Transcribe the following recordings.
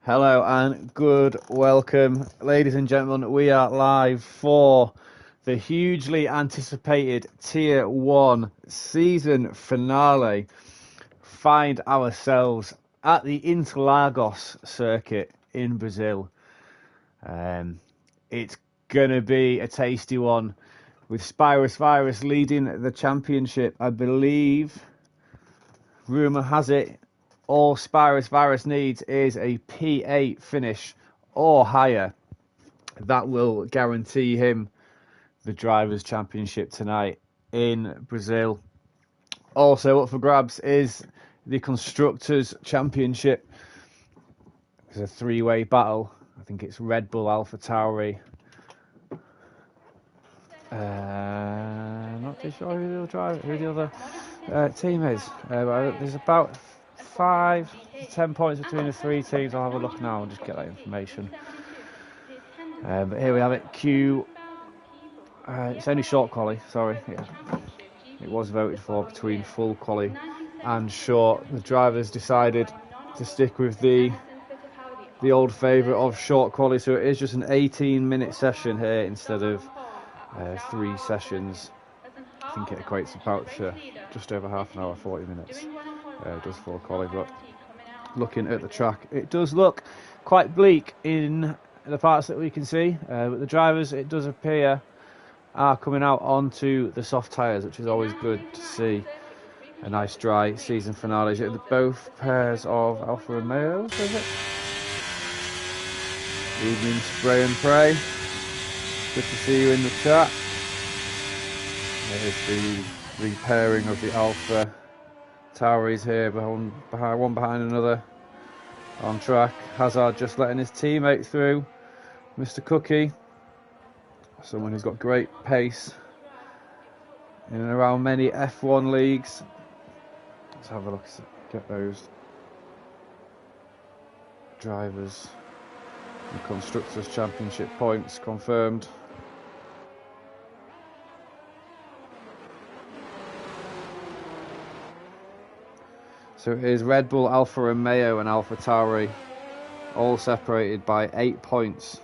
Hello and good welcome, ladies and gentlemen. We are live for the hugely anticipated Tier 1 season finale. Find ourselves at the Interlagos circuit in Brazil. It's going to be a tasty one with Spirus Virus leading the championship. I believe, rumour has it, all Spirus Virus needs is a P8 finish or higher. That will guarantee him the Drivers' Championship tonight in Brazil. Also up for grabs is the Constructors' Championship. It's a three-way battle. I think it's Red Bull, AlphaTauri. Not too sure who the other team is. There's about 5 to 10 points between the three teams. I'll have a look now and just get that information. But here we have it. It's only short quali, sorry. Yeah. It was voted for between full quali and short. The drivers decided to stick with the old favourite of short quali, so it is just an 18-minute session here instead of 3 sessions. I think it equates about to just over half an hour, 40 minutes. It does for quali, but looking at the track, it does look quite bleak in the parts that we can see. But the drivers, it does appear, are coming out onto the soft tyres, which is always good to see. A nice dry season finale. Is it both pairs of Alfa Romeos, is it? Evening spray and pray. Good to see you in the chat. There's the repairing of the Alpha Tauris here, one behind another on track. Hazard just letting his teammate through, Mr. Cookie, someone who's got great pace in and around many F1 leagues. Let's have a look, get those drivers and Constructors' Championship points confirmed. So it is Red Bull, Alfa Romeo and AlphaTauri, all separated by 8 points.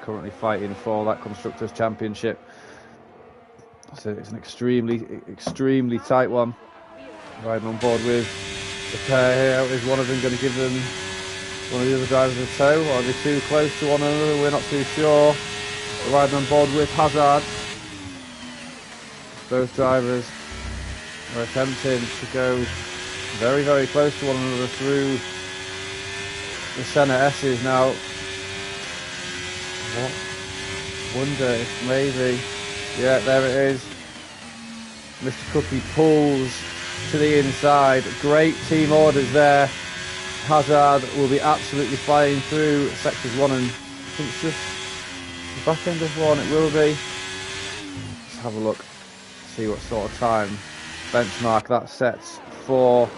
Currently fighting for that Constructors' Championship. So it's an extremely tight one. Riding on board with the pair here. Is one of them going to give them, one of the other drivers, a tow? Or are they too close to one another? We're not too sure. They're riding on board with Hazard. Both drivers are attempting to go very close to one another through the Senna S's now. Wonder if maybe, yeah, there it is. Mr. Cookie pulls to the inside. Great team orders there. Hazard will be absolutely flying through sectors 1 and I think it's just the back end of 1. It will be. Let's have a look, see what sort of time benchmark that sets for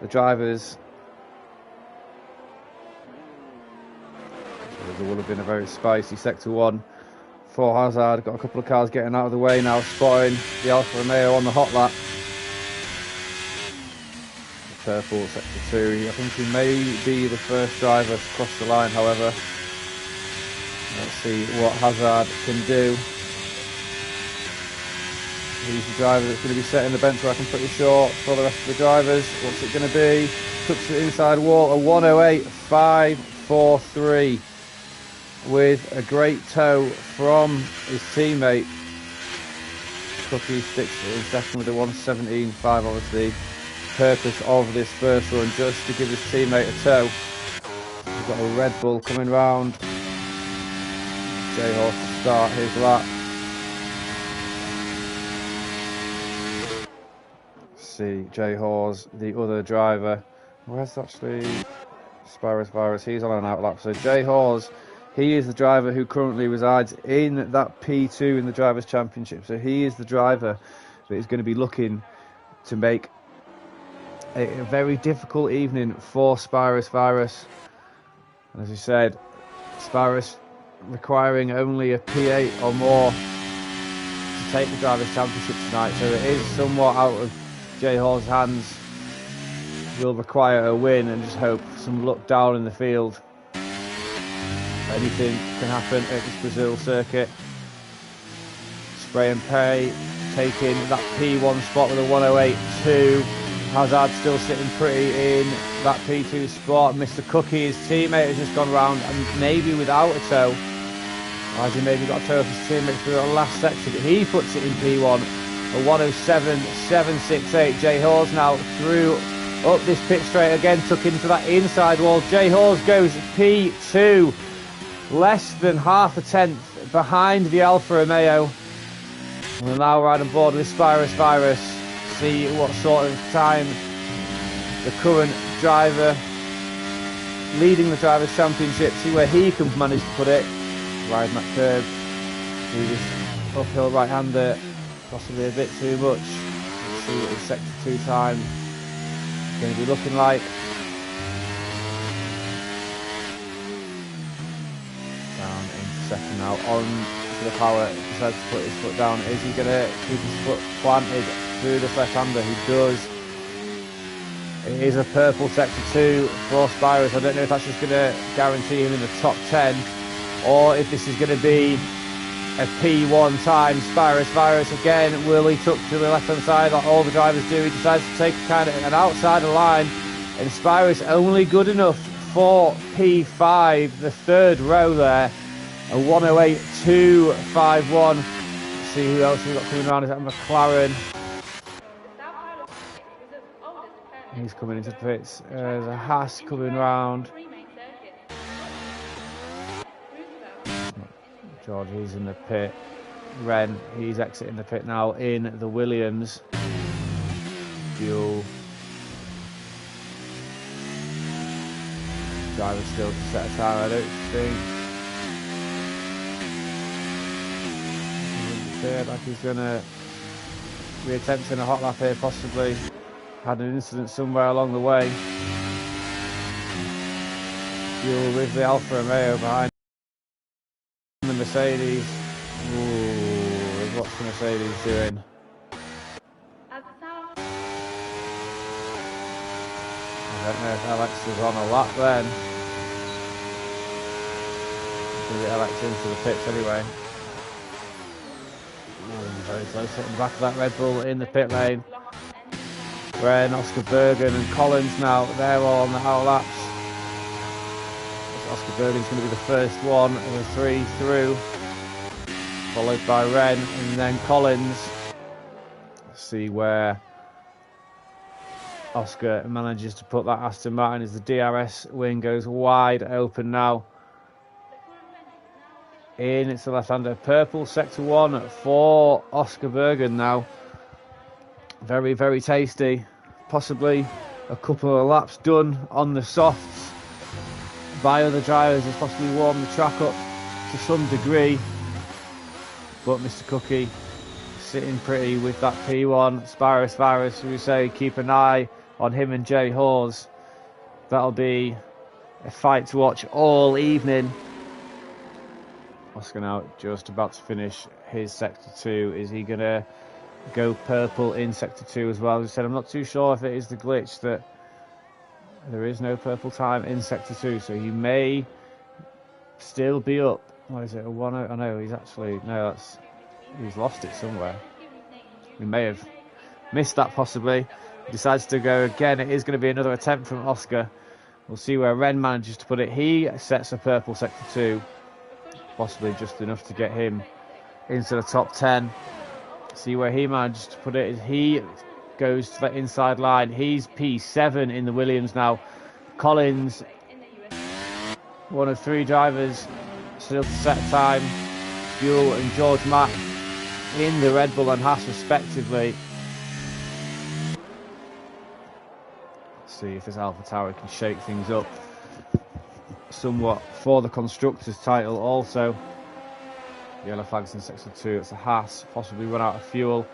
the drivers. So there will have been a very spicy sector 1 for Hazard. Got a couple of cars getting out of the way now, spotting the Alfa Romeo on the hot lap. Purple sector 2. I think he may be the first driver to cross the line, however. Let's see what Hazard can do. He's the driver that's going to be setting the benchmark, I'm pretty sure, for the rest of the drivers. What's it going to be? Touch the inside wall, a 108.543 with a great tow from his teammate. Cookie sticks in second with a 117.5, obviously. Purpose of this first run, just to give his teammate a tow. We've got a Red Bull coming round. J-Horse to start his lap. See J-Horse, the other driver. Where's actually Spirus Virus? He's on an outlap. So J-Horse, he is the driver who currently resides in that P2 in the Drivers' Championship. So he is the driver that is going to be looking to make a very difficult evening for Spirus Virus. And as we said, Spirus requiring only a P8 or more to take the Drivers' Championship tonight. So it is somewhat out of J-Horse's hands. will require a win and just hope for some luck down in the field. Anything can happen at this Brazil circuit. Spray and pray, taking that P1 spot with a 108.2. Hazard still sitting pretty in that P2 spot. Mr. Cookie, his teammate, has just gone round and maybe without a toe. As he maybe got a toe off his teammate through the last section. He puts it in P1. A 107.768. Jay Hawes now through up this pit straight again, took into that inside wall. Jay Hawes goes P2. Less than half a tenth behind the Alfa Romeo. We'll now ride on board with Spirus Virus. See what sort of time the current driver leading the Drivers' Championship, see where he can manage to put it. Riding that curve, do this uphill right-hander, possibly a bit too much. Let's see what his sector 2 time is going to be looking like. Down into second now, on to the power, decides to put his foot down. Is he going to keep his foot planted through this left-hander? He does. It is a purple sector 2 for Spirus. I don't know if that's just going to guarantee him in the top 10 or if this is going to be a P1 time. Spirus Virus again, will he tuck to the left-hand side like all the drivers do? He decides to take kind of an outside line, and Spirus only good enough for P5, the third row there. A 108.251. Let's see who else we've got coming around. Is that McLaren? He's coming into the pits. There's a Haas coming round. George, he's in the pit. Ren, he's exiting the pit now in the Williams. Fuel. Driver still to set a time, I don't think. Like he's going to be attempting a hot lap here, possibly. Had an incident somewhere along the way. Fuel with the Alfa Romeo behind the Mercedes. Ooh, what's the Mercedes doing? I don't know if Alex was on a lap then. I think Alex into the pits anyway. Very close, hitting the back of that Red Bull in the pit lane. Ren, Oscar Bergen and Collins now, they're all on the out laps. Oscar Bergen's going to be the first one of the 3 through, followed by Ren and then Collins. Let's see where Oscar manages to put that Aston Martin as the DRS wing goes wide open now. In, it's the left-hander. Purple sector 1 for Oscar Bergen now. Very, very tasty. Possibly a couple of laps done on the softs by other drivers has possibly warmed the track up to some degree. But Mr. Cookie sitting pretty with that P1. Spirus Virus, we say, keep an eye on him and Jay Hawes. That'll be a fight to watch all evening. Oscar now just about to finish his sector 2. Is he going to go purple in sector 2 as well? As I said, I'm not too sure if it is the glitch that there is no purple time in sector 2, so he may still be up. What is it, a 1? I know he's actually, no, he's lost it somewhere. We may have missed that possibly. He decides to go again. It is going to be another attempt from Oscar. We'll see where Ren manages to put it. He sets a purple sector 2, possibly just enough to get him into the top 10. See where he managed to put it. He goes to that inside line. He's P7 in the Williams now. Collins, one of 3 drivers still to set a time. Buell and George Mack in the Red Bull and Haas respectively. Let's see if this Alpha Tower can shake things up somewhat for the Constructors title also. Yellow flags in sector 2. It's a Haas, possibly run out of fuel.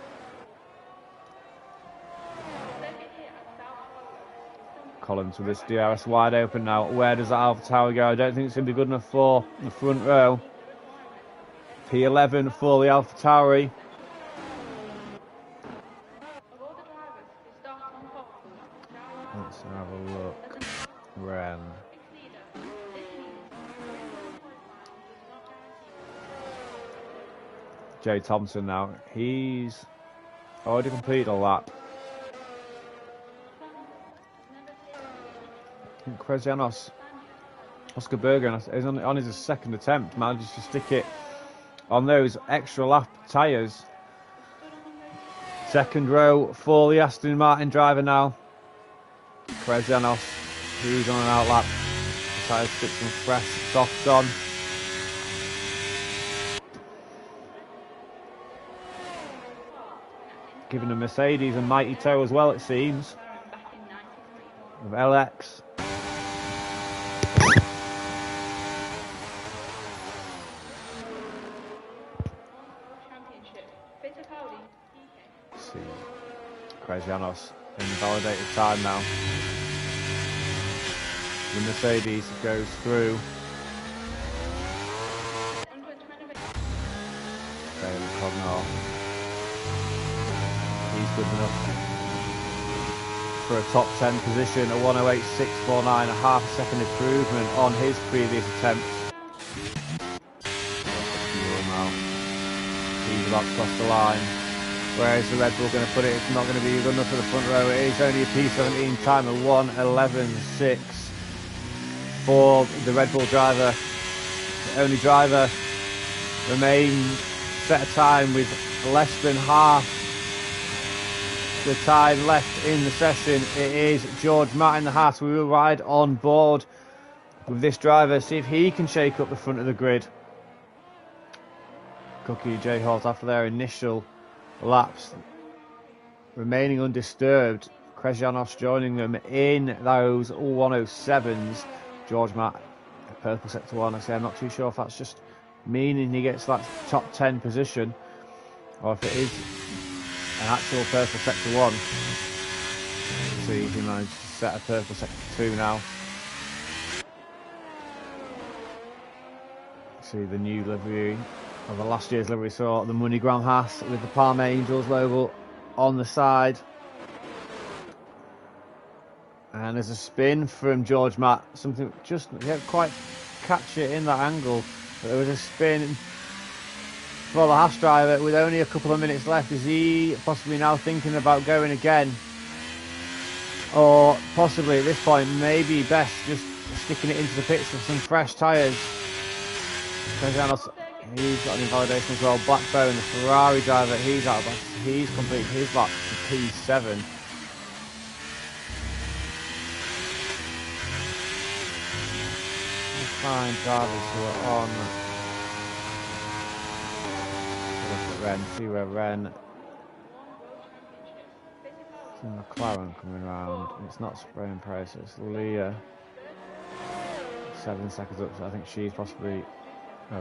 Collins with this DRS wide open now. Where does that Alpha Tower go? I don't think it's going to be good enough for the front row. P11 for the Alpha Tauri. Let's Ren. Jay Thompson now. He's already completed a lap. Kresianos, Oscar Berger is on his second attempt, manages to stick it on those extra lap tyres. Second row for the Aston Martin driver now. Kresianos, he's on an out lap. The tyres stick some fresh softs on. Giving a Mercedes a mighty tow as well, it seems. Of LX. See, Kresianos invalidated time now. The Mercedes goes through. He's good enough for a top 10 position, a 108.649, a half a second improvement on his previous attempts. He's about to cross the line. Where is the Red Bull going to put it? It's not going to be good enough for the front row. It is only a P17 time of 1:11.6 for the Red Bull driver. The only driver remains set a time with less than half the time left in the session. It is George Martin, the Haas. We will ride on board with this driver, see if he can shake up the front of the grid. Cookie J Holt, after their initial laps remaining undisturbed, Kresianos joining them in those 107s. George Martin, purple sector 1. I say I'm not too sure if that's just meaning he gets that top 10 position or if it is an actual purple sector 1. See, he managed to set a purple sector 2 now. See the new livery of the last year's livery, saw the MoneyGram Haas with the Palm Angels logo on the side. And there's a spin from George Matt, something just, you can't quite catch it in that angle. But there was a spin for the Haas driver with only a couple of minutes left. Is he possibly now thinking about going again? Or possibly at this point, maybe best just sticking it into the pits with some fresh tyres. He's got an invalidation as well. Blackbone, the Ferrari driver, he's out of box. He's completed his lap to P7. Fine drivers who are on. Look at Ren, see where Ren. It's a McLaren coming around. It's not spraying price, it's Leah. 7 seconds up, so I think she's possibly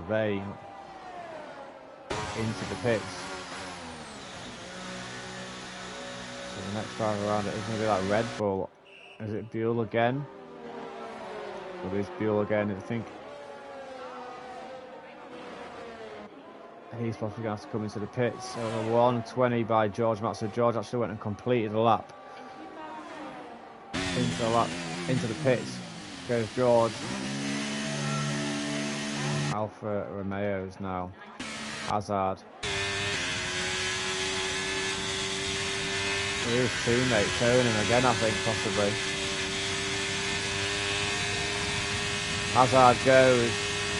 they into the pits. So the next driver around it is going to be like Red Bull. Is it Buell again? It is Buell again. I think he's possibly going to have to come into the pits. So a 1:20 by George Matt. So George actually went and completed the lap. Into the pits goes George. Alfa Romeo's now. Hazard. His teammate turning again, I think, possibly. Hazard goes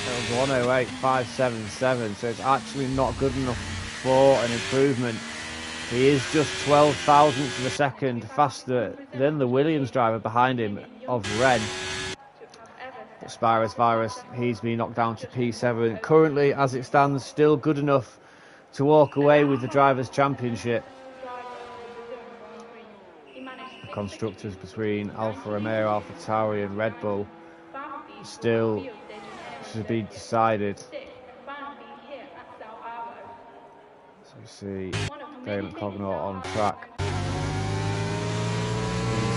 at 108.577, so it's actually not good enough for an improvement. He is just 12 thousandths of a second faster than the Williams driver behind him of Ren. Spirus Virus, he's been knocked down to P7. Currently, as it stands, still good enough to walk away with the Drivers' Championship. The constructors between Alfa Romeo, Alfa Tauri and Red Bull still should be decided. So you see Dale Cognaut on track. He's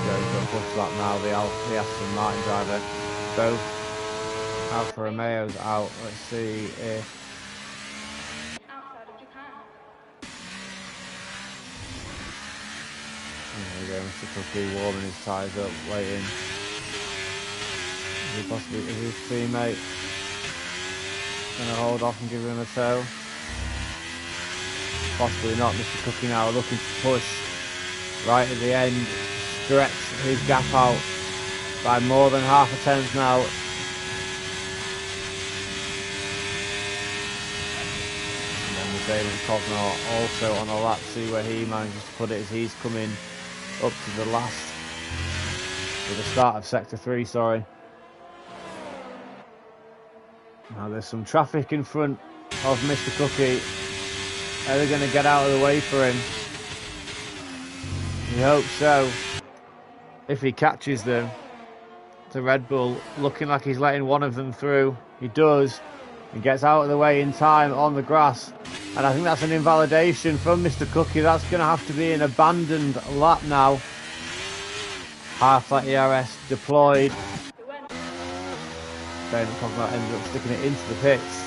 going for a push lap now, the Aston Martin driver. Both Alfa Romeo's out. Let's see if there we go, Mr. Cookie warming his tyres up, waiting. Possibly is his teammate going to hold off and give him a tow? Possibly not. Mr. Cookie now looking to push right at the end, stretch his gap out by more than half a tenth now. And then the Damon Cognor also on a lap, see where he manages to put it as he's coming up to the last, to the start of sector 3, sorry. Now there's some traffic in front of Mr. Cookie. Are they going to get out of the way for him? We hope so. If he catches them, the Red Bull looking like he's letting one of them through. He does. He gets out of the way in time on the grass. And I think that's an invalidation from Mr. Cookie. That's going to have to be an abandoned lap now. Half that ERS deployed. David Cognaut ended up sticking it into the pits.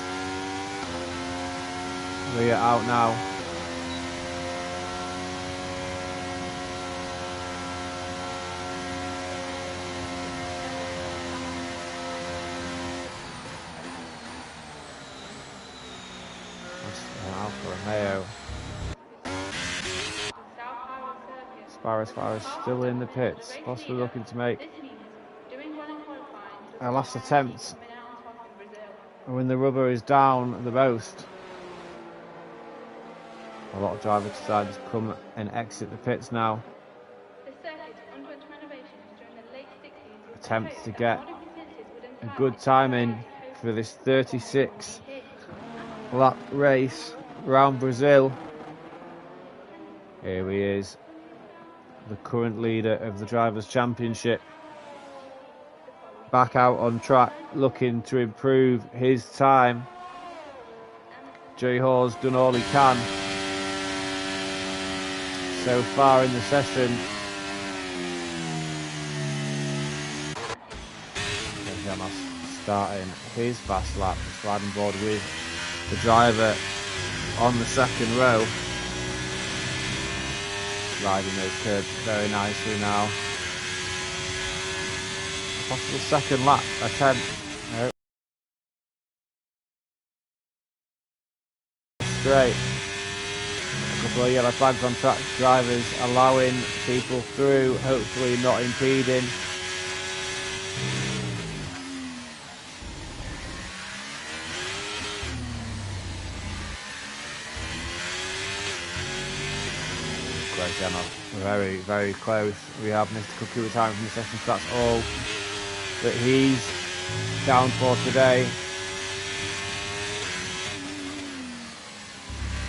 Leah out now. Alfa Romeo. Sparrow still in the pits, possibly looking to make a last attempt when the rubber is down the most. A lot of drivers decided to come and exit the pits now. Attempt to get a good time in for this 36 lap race around Brazil. Here he is, the current leader of the Drivers' Championship. Back out on track, looking to improve his time. Jay Hawes done all he can so far in the session. Starting his fast lap, sliding board with the driver on the second row. Riding those curves very nicely now. Possible second lap attempt. No. Straight. A couple of yellow flags on track. Drivers allowing people through, hopefully not impeding. Very, very close. We have Mr. Cookie retiring from the session, so that's all that he's down for today.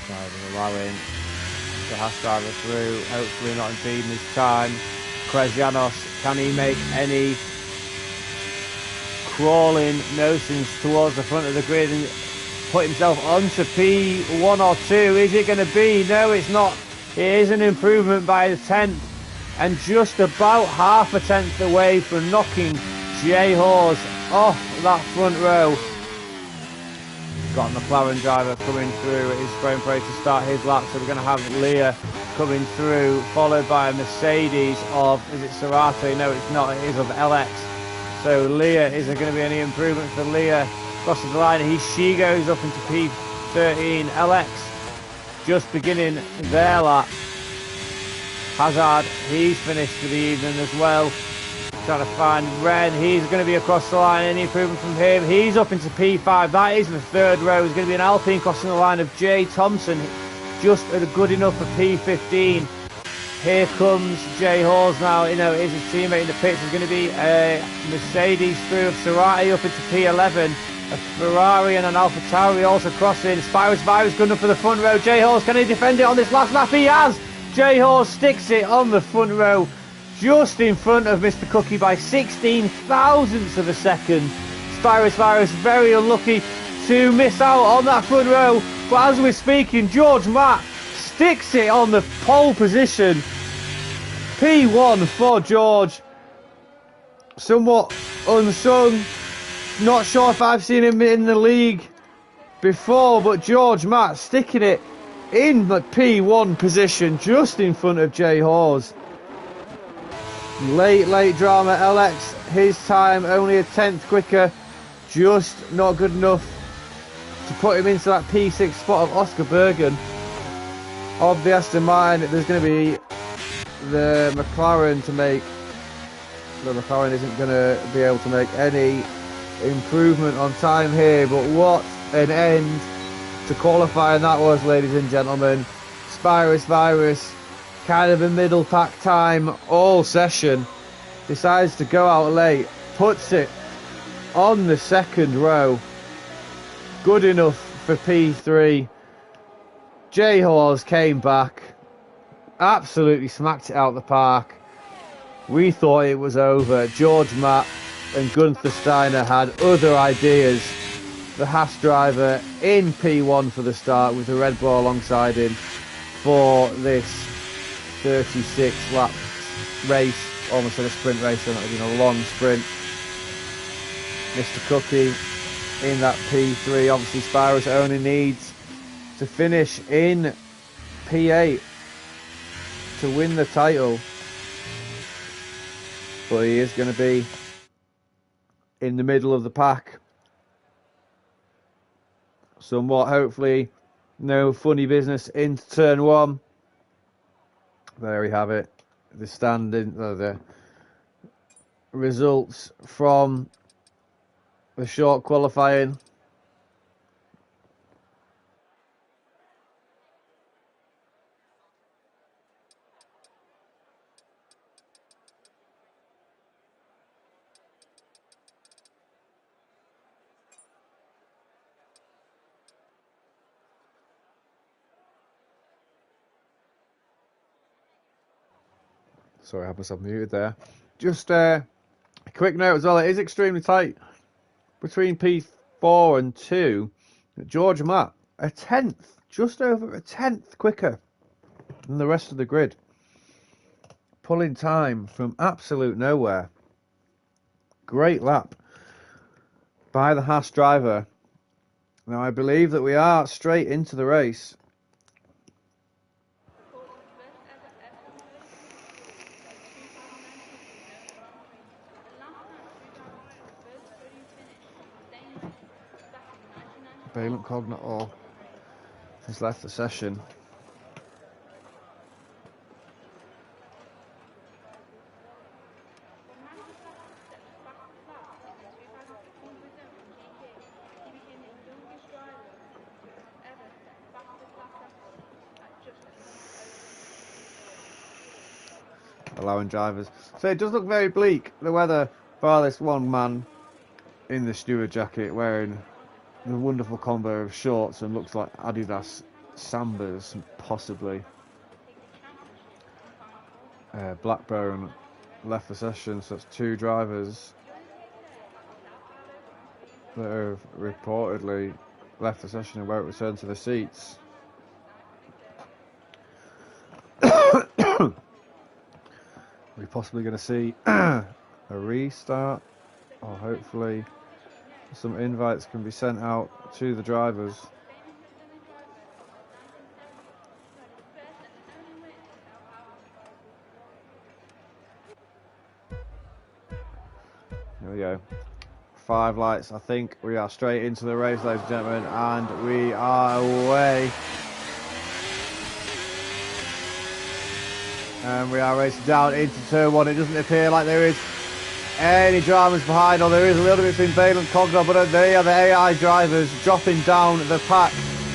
Drivers allowing the Haas driver through, hopefully not impeding his time. Kresianos, can he make any crawling notions towards the front of the grid and put himself onto P1 or 2? Is it going to be? No, it's not. It is an improvement by a tenth, and just about half a tenth away from knocking Jay Hawes off that front row. Got a McLaren driver coming through at his frame parade to start his lap, so we're going to have Leah coming through, followed by a Mercedes of, is it Cerrato? No, it's not, it is of LX. So Leah, is there going to be any improvement for Leah? Crosses the line, she goes up into P13. LX just beginning their lap. Hazard, he's finished for the evening as well. Trying to find Red, he's going to be across the line. Any improvement from him? He's up into P5. That is the third row. It's going to be an Alpine crossing the line of Jay Thompson, just good enough for P15. Here comes Jay Hawes now. You know, is his teammate in the pits. There's going to be a Mercedes through of Cerati up into P11. A Ferrari and an AlphaTauri also crossing. Spyro's good enough for the front row. Jay Hawes, can he defend it on this last lap? He has! Jay Hawes sticks it on the front row, just in front of Mr. Cookie by 16 thousandths of a second. Spyro's very unlucky to miss out on that front row. But as we're speaking, George Matt sticks it on the pole position. P1 for George. Somewhat unsung. Not sure if I've seen him in the league before, but George Matt sticking it in the P1 position, just in front of Jay Hawes. Late drama. LX, his time only a tenth quicker, just not good enough to put him into that P6 spot of Oscar Bergen of the Aston Martin. There's going to be the McLaren to make. The McLaren isn't going to be able to make any improvement on time here, but what an end to qualifying that was, ladies and gentlemen. Spirus Virus, kind of a middle pack time all session, decides to go out late, puts it on the second row, good enough for P3. J Hawes came back, absolutely smacked it out the park. We thought it was over. George Matt and Gunther Steiner had other ideas. The Haas driver in P1 for the start with the Red Bull alongside him for this 36 lap race, almost like a sprint race, and that was a long sprint. Mr. Cookie in that P3. Obviously Spirus only needs to finish in P8 to win the title, but he is going to be in the middle of the pack somewhat. Hopefully no funny business into turn one. There we have it, the standing, the results from the short qualifying. Sorry, I had myself muted there. Just a quick note as well, it is extremely tight between P4 and 2. George Matt, a tenth, just over a tenth quicker than the rest of the grid. Pulling time from absolute nowhere. Great lap by the Haas driver. Now I believe that we are straight into the race. Balint Cognator has left the session. Allowing drivers. So it does look very bleak, the weather, for this one man in the steward jacket wearing the wonderful combo of shorts and looks like Adidas Sambas, possibly. Blackburn left the session, so it's two drivers that have reportedly left the session and won't return to the seats. We're possibly going to see a restart, or hopefully some invites can be sent out to the drivers. Here we go. 5 lights. I think we are straight into the race, ladies and gentlemen, and we are away. And we are racing down into turn 1. It doesn't appear like there is any dramas behind, or there is a little bit between Balint Cognator, but they are the AI drivers dropping down the pack.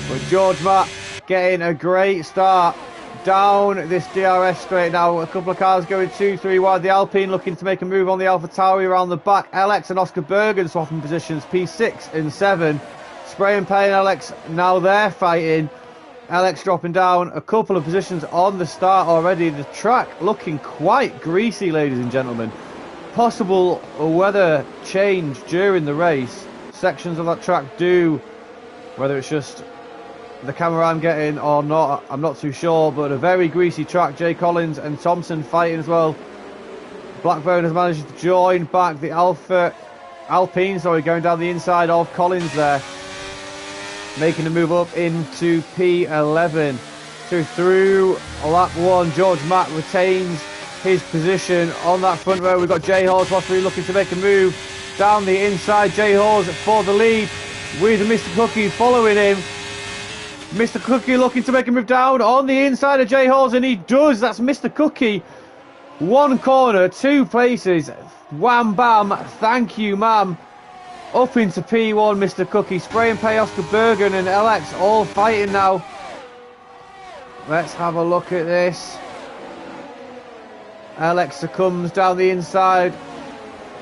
With George Matt getting a great start down this DRS straight now. A couple of cars going 2-3 wide. The Alpine looking to make a move on the AlphaTauri around the back. LX and Oscar Bergen swapping positions, P6 and 7. Spray and Pay and LX now they're fighting. LX dropping down a couple of positions on the start already. The track looking quite greasy, ladies and gentlemen. Possible weather change during the race. Sections of that track do, whether it's just the camera I'm getting or not, I'm not too sure, but a very greasy track. Jay Collins and Thompson fighting as well. Blackburn has managed to join back the Alpine, going down the inside of Collins there, making the move up into P11. So through lap 1, George Matt retains his position on that front row. We've got Jay Hawes possibly looking to make a move down the inside. Jay Hawes for the lead with Mr. Cookie following him. Mr. Cookie looking to make a move down on the inside of Jay Hawes, and he does. That's Mr. Cookie. One corner, two places. Wham bam, thank you ma'am. Up into P1, Mr. Cookie. Spray and pay Oscar Bergen and LX all fighting now. Let's have a look at this. LX succumbs down the inside.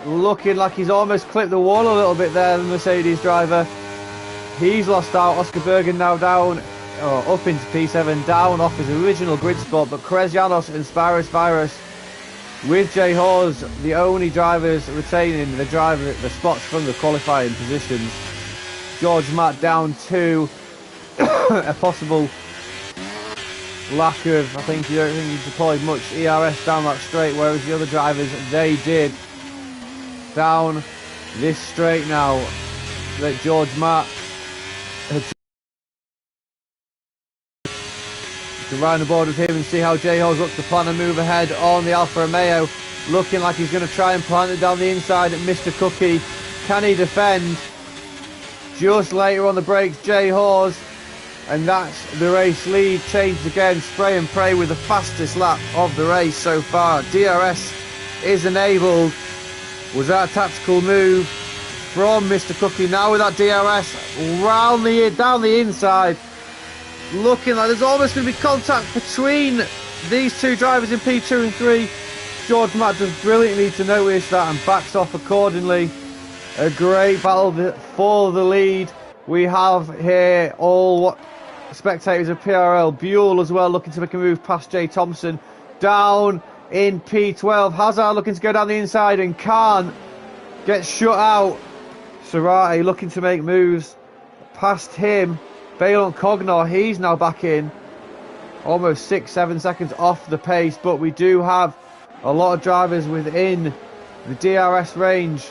Looking like he's almost clipped the wall a little bit there, the Mercedes driver. He's lost out. Oscar Bergen now down, up into P7, down off his original grid spot. But Krezjanos and Spyros Virus, with Jay Hawes, the only drivers retaining the spots from the qualifying positions. George Matt down to a possible lack of, I don't think he deployed much ERS down that straight, whereas the other drivers, they did. Down this straight now that George Matt had to ride the board with him and see how Jay Hawes looks to plan a move ahead on the Alfa Romeo. Looking like he's going to try and plant it down the inside at Mr. Cookie. Can he defend? Just later on the brakes, Jay Hawes. And that's the race lead changed again. Spray and pray with the fastest lap of the race so far. DRS is enabled. Was that a tactical move from Mr. Cookie? Now with that DRS down the inside. Looking like there's almost going to be contact between these two drivers in P2 and 3. George Matt does brilliantly to notice that and backs off accordingly. A great battle for the lead. We have here all spectators of PRL. Buell as well looking to make a move past Jay Thompson. Down in P12. Hazard looking to go down the inside and can't. Gets shut out. Serrati looking to make moves past him. Balon Cognor, he's now back in. Almost 6-7 seconds off the pace, but we do have a lot of drivers within the DRS range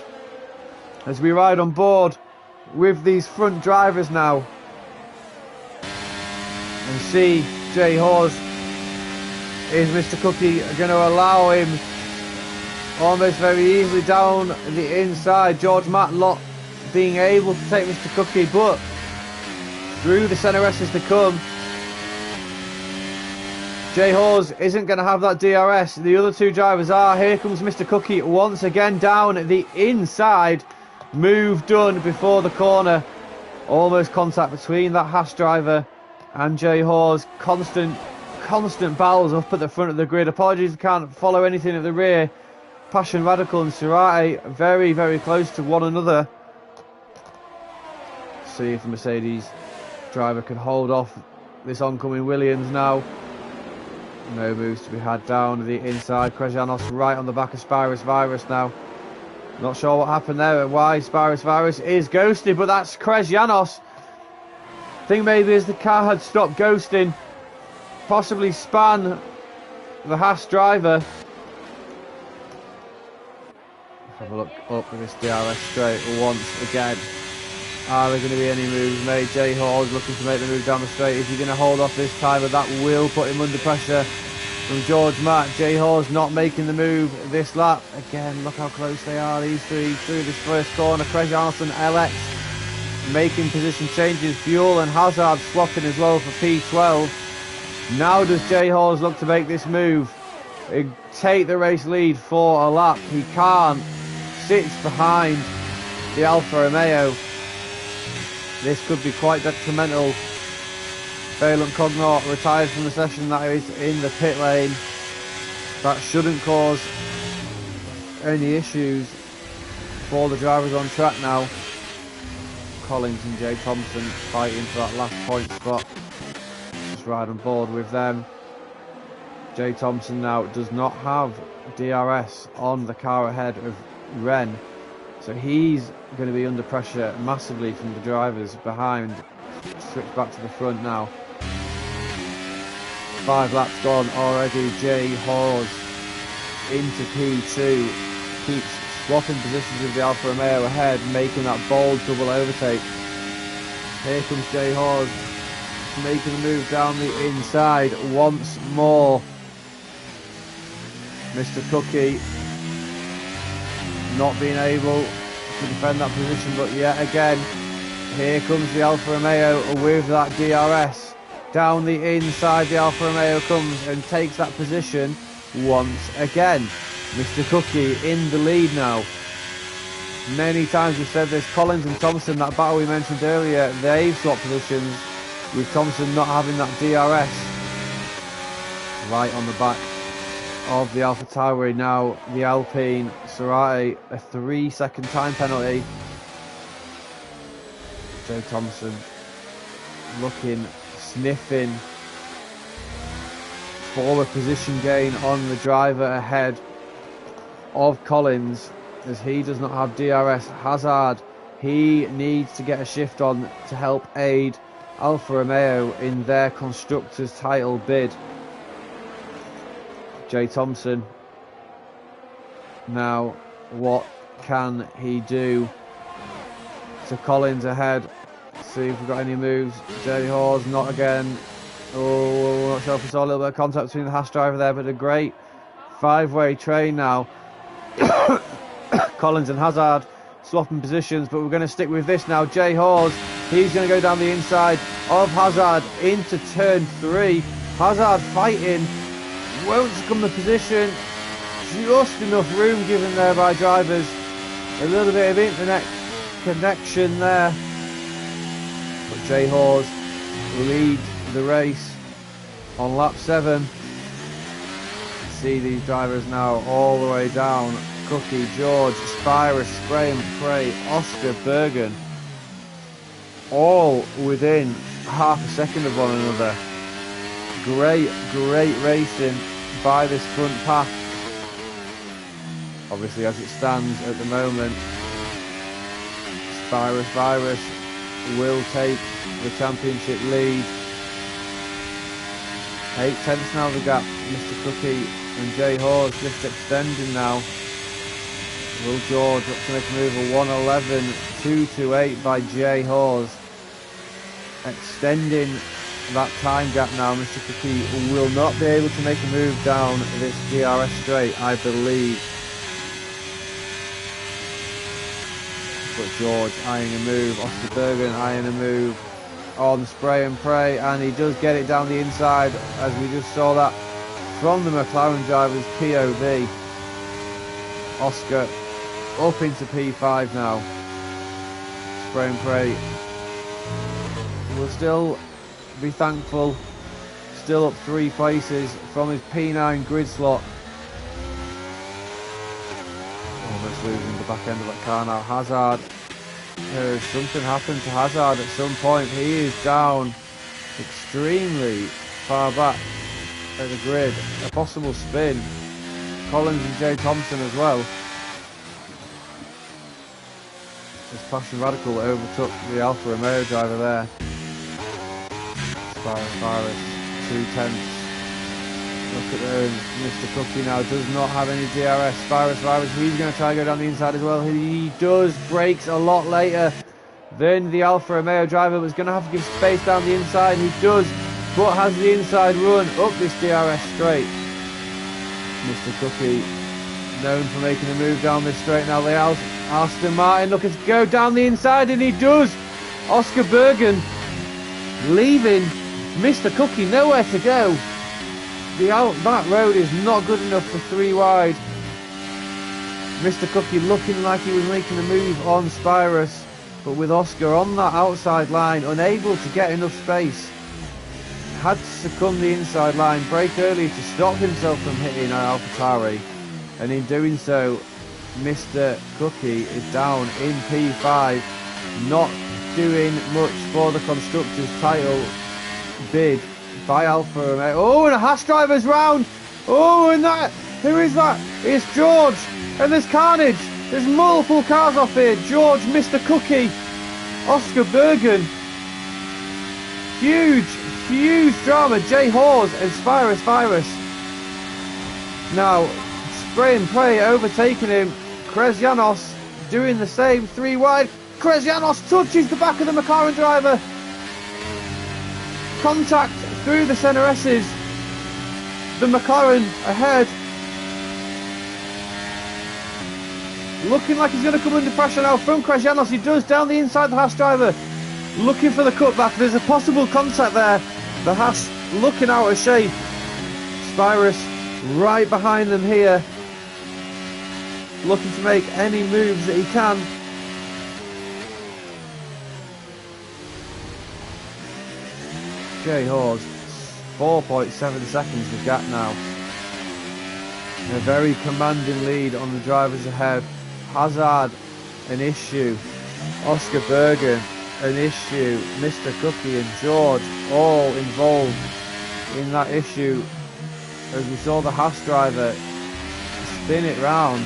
as we ride on board with these front drivers now. And see Jay Hawes. Is Mr. Cookie going to allow him almost very easily down the inside? George Matlock being able to take Mr. Cookie, but through the centre S's to come, Jay Hawes isn't going to have that DRS. The other two drivers are. Here comes Mr. Cookie once again down the inside. Move done before the corner. Almost contact between that Haas driver and Jay Hawes. Constant battles up at the front of the grid. Apologies, I can't follow anything at the rear. Passion Radical and Serrati very, very close to one another. See if the Mercedes driver can hold off this oncoming Williams now. No moves to be had down the inside. Krezjanos right on the back of Spyros Virus now. Not sure what happened there and why Spyros Virus is ghosted, but that's Krezjanos. I think maybe as the car had stopped ghosting, possibly span the Haas driver. Let's have a look up at this DRS straight once again. Are there going to be any moves made? Jay Hawes looking to make the move down the straight. Is he going to hold off this time? But that will put him under pressure from George Matt. Jay Hawes not making the move this lap. Again, look how close they are, these three, through this first corner. Krezjanos and LX making position changes. Buell and Hazard swapping as well for P12. Now does Jay Hawes look to make this move? Take the race lead for a lap. He can't. Sits behind the Alfa Romeo. This could be quite detrimental. Balon Cognor retired from the session, that is in the pit lane. That shouldn't cause any issues for the drivers on track now. Collins and Jay Thompson fighting for that last point spot. Just ride on board with them. Jay Thompson now does not have DRS on the car ahead of Ren, so he's going to be under pressure massively from the drivers behind. Switch back to the front now. 5 laps gone already. Jay Hawes into P2, keeps swapping positions with the Alfa Romeo ahead, making that bold double overtake. Here comes Jay Hawes making the move down the inside once more. Mr. Cookie not being able to defend that position, but yet again, here comes the Alfa Romeo with that DRS. Down the inside, the Alfa Romeo comes and takes that position once again. Mr. Cookie in the lead now. Many times we've said this, Collins and Thompson, that battle we mentioned earlier, they've swapped positions, with Thompson not having that DRS. Right on the back of the AlphaTauri. Now the Alpine Sorati, a 3-second time penalty. Joe Thompson looking, sniffing for a position gain on the driver ahead of Collins, as he does not have DRS. Hazard, he needs to get a shift on to help aid Alfa Romeo in their Constructors' title bid. Jay Thompson, now what can he do to Collins ahead? See if we've got any moves. Jay Hawes, not again. Oh, not sure if we saw a little bit of contact between the Haas driver there, but a great 5-way train now. Collins and Hazard swapping positions, but we're going to stick with this now. Jay Hawes, he's going to go down the inside of Hazard into turn 3. Hazard fighting, won't succumb the position. Just enough room given there by drivers. A little bit of internet connection there. But Jay Hawes leads the race on lap 7. See these drivers now all the way down. Cookie, George, Spira, Spray and Pray, Oscar, Bergen, all within half a second of one another. Great racing by this front pack. Obviously, as it stands at the moment, Virus will take the championship lead. 8 tenths now the gap. Mr. Cookie and Jay Hawes just extending now. Will George up to make a move of 1:11, 2:28 by Jay Hawes. Extending that time gap now. Mr. Cookie will not be able to make a move down this DRS straight, I believe. But George eyeing a move, Oscar Bergen eyeing a move on Spray and Pray, and he does get it down the inside, as we just saw that from the McLaren driver's POV. Oscar up into P5 now. Spray and Pray will still be thankful, still up 3 places from his P9 grid slot. Almost losing the back end of that car now. Hazard, something happened to Hazard at some point. He is down extremely far back at the grid. A possible spin. Collins and Jay Thompson as well. As Passion Radical overtook the Alfa Romeo driver there. Virus, 2 tenths. Look at those. Mr. Cookie now does not have any DRS. Virus, he's going to try to go down the inside as well. He does. Brakes a lot later than the Alfa Romeo driver. Was going to have to give space down the inside. He does, but has the inside run up this DRS straight. Mr. Cookie, known for making a move down this straight now. The Aston Martin looking to go down the inside, and he does. Oscar Bergen leaving Mr. Cookie nowhere to go. That road is not good enough for 3 wide. Mr. Cookie looking like he was making a move on Spirus, but with Oscar on that outside line, unable to get enough space. Had to succumb the inside line, brake early to stop himself from hitting AlphaTauri, and in doing so, Mr. Cookie is down in P5, not doing much for the Constructors' title bid by Alfa Romeo. Oh, and a Haas driver's round. Oh, and that, who is that? It's George, and there's carnage. There's multiple cars off here. George, Mr. Cookie, Oscar Bergen. Huge drama. Jay Hawes and Virus. Now, Spray and Pray overtaking him. Krezyanos doing the same, 3 wide. Krezyanos touches the back of the McLaren driver. Contact through the centre S's. The McLaren ahead. looking like he's going to come under pressure now from Krasjanos. He does, down the inside, the Haas driver, looking for the cutback. There's a possible contact there. The Haas looking out of shape. Spyrus right behind them here, looking to make any moves that he can. Jay Hawes, 4.7 seconds the gap now. A very commanding lead on the drivers ahead. Hazard, an issue. Oscar Bergen, an issue. Mr. Cookie and George, all involved in that issue. As we saw the Haas driver spin it round.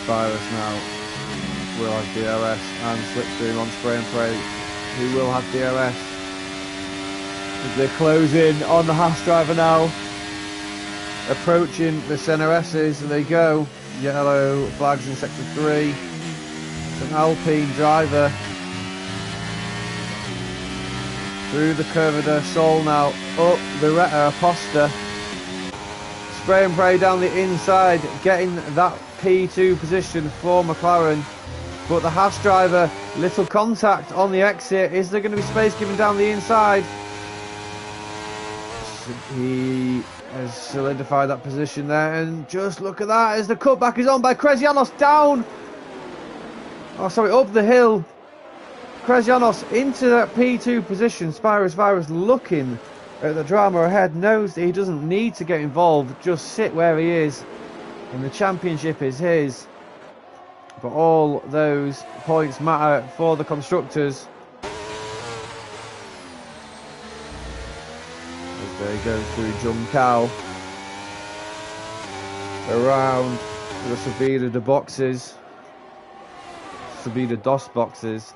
Virus now will have DRS and Slipstream on Spray and Pray, who will have DRS. As they're closing on the Haas driver now. Approaching the centre S's, they go. Yellow flags in sector 3. It's an Alpine driver. Through the Curva del Sol now, up the Retta Aposta. Spray and Pray down the inside, getting that P2 position for McLaren. But the Haas driver, little contact on the exit. Is there going to be space given down the inside? He has solidified that position there, and just look at that as the cutback is on by Krasjanos down. Oh, sorry, up the hill. Krasjanos into that P2 position. Spyrus Virus looking at the drama ahead, knows that he doesn't need to get involved, just sit where he is, and the championship is his. But all those points matter for the constructors. They go through Junkau, around the Subida de boxes, Subida dos boxes,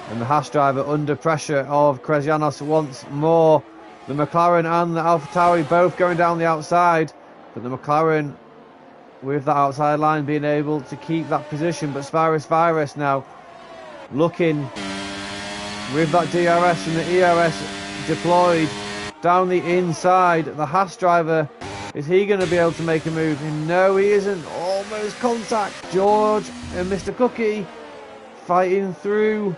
and the Haas driver under pressure of Krasjanos once more. The McLaren and the AlphaTauri both going down the outside, but the McLaren with that outside line being able to keep that position. But Spyrus Virus now looking with that DRS and the ERS deployed down the inside. The Haas driver, is he going to be able to make a move? No, he isn't. Almost contact. George and Mr. Cookie fighting through